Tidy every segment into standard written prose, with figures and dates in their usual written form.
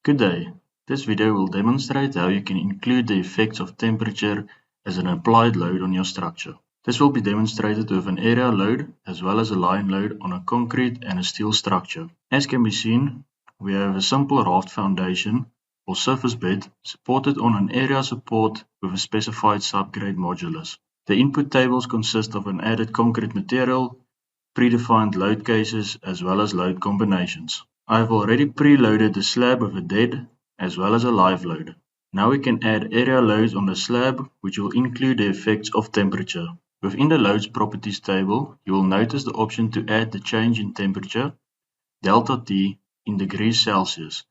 Good day. This video will demonstrate how you can include the effects of temperature as an applied load on your structure. This will be demonstrated with an area load as well as a line load on a concrete and a steel structure. As can be seen, we have a simple raft foundation or surface bed supported on an area support with a specified subgrade modulus. The input tables consist of an added concrete material, predefined load cases as well as load combinations. I have already preloaded the slab with a dead as well as a live load. Now we can add area loads on the slab, which will include the effects of temperature. Within the loads properties table, you will notice the option to add the change in temperature, delta T, in degrees Celsius,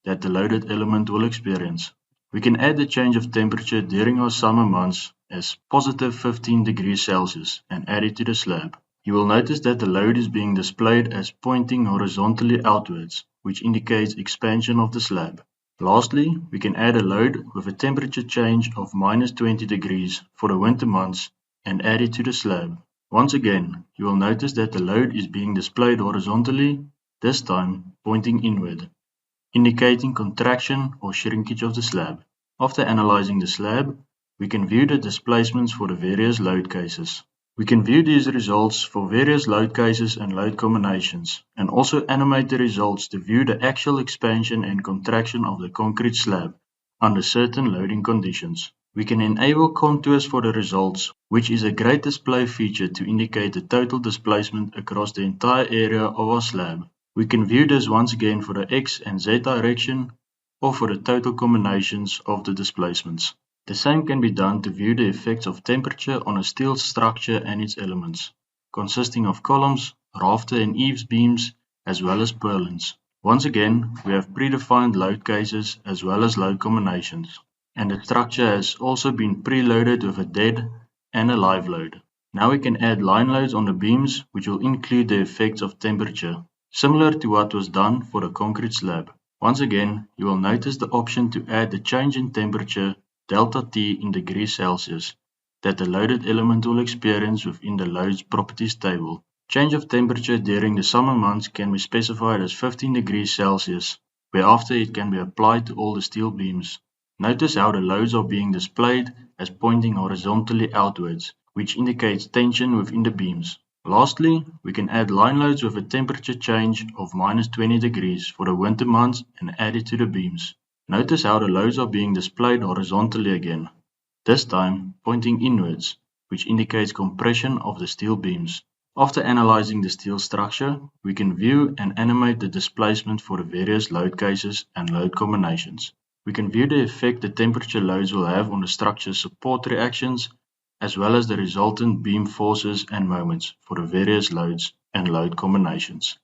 that the loaded element will experience. We can add the change of temperature during our summer months as positive 15 degrees Celsius and add it to the slab. You will notice that the load is being displayed as pointing horizontally outwards, which indicates expansion of the slab. Lastly, we can add a load with a temperature change of minus 20 degrees for the winter months and add it to the slab. Once again, you will notice that the load is being displayed horizontally, this time pointing inward, indicating contraction or shrinkage of the slab. After analyzing the slab, we can view the displacements for the various load cases. We can view these results for various load cases and load combinations, and also animate the results to view the actual expansion and contraction of the concrete slab under certain loading conditions. We can enable contours for the results, which is a great display feature to indicate the total displacement across the entire area of our slab. We can view this once again for the X and Z direction, or for the total combinations of the displacements. The same can be done to view the effects of temperature on a steel structure and its elements, consisting of columns, rafter and eaves beams, as well as purlins. Once again, we have predefined load cases as well as load combinations, and the structure has also been preloaded with a dead and a live load. Now we can add line loads on the beams, which will include the effects of temperature, similar to what was done for the concrete slab. Once again, you will notice the option to add the change in temperature, delta T, in degrees Celsius, that the loaded element will experience within the loads properties table. Change of temperature during the summer months can be specified as 15 degrees Celsius, whereafter it can be applied to all the steel beams. Notice how the loads are being displayed as pointing horizontally outwards, which indicates tension within the beams. Lastly, we can add line loads with a temperature change of minus 20 degrees for the winter months and add it to the beams. Notice how the loads are being displayed horizontally again, this time pointing inwards, which indicates compression of the steel beams. After analyzing the steel structure, we can view and animate the displacement for the various load cases and load combinations. We can view the effect the temperature loads will have on the structure's support reactions, as well as the resultant beam forces and moments for the various loads and load combinations.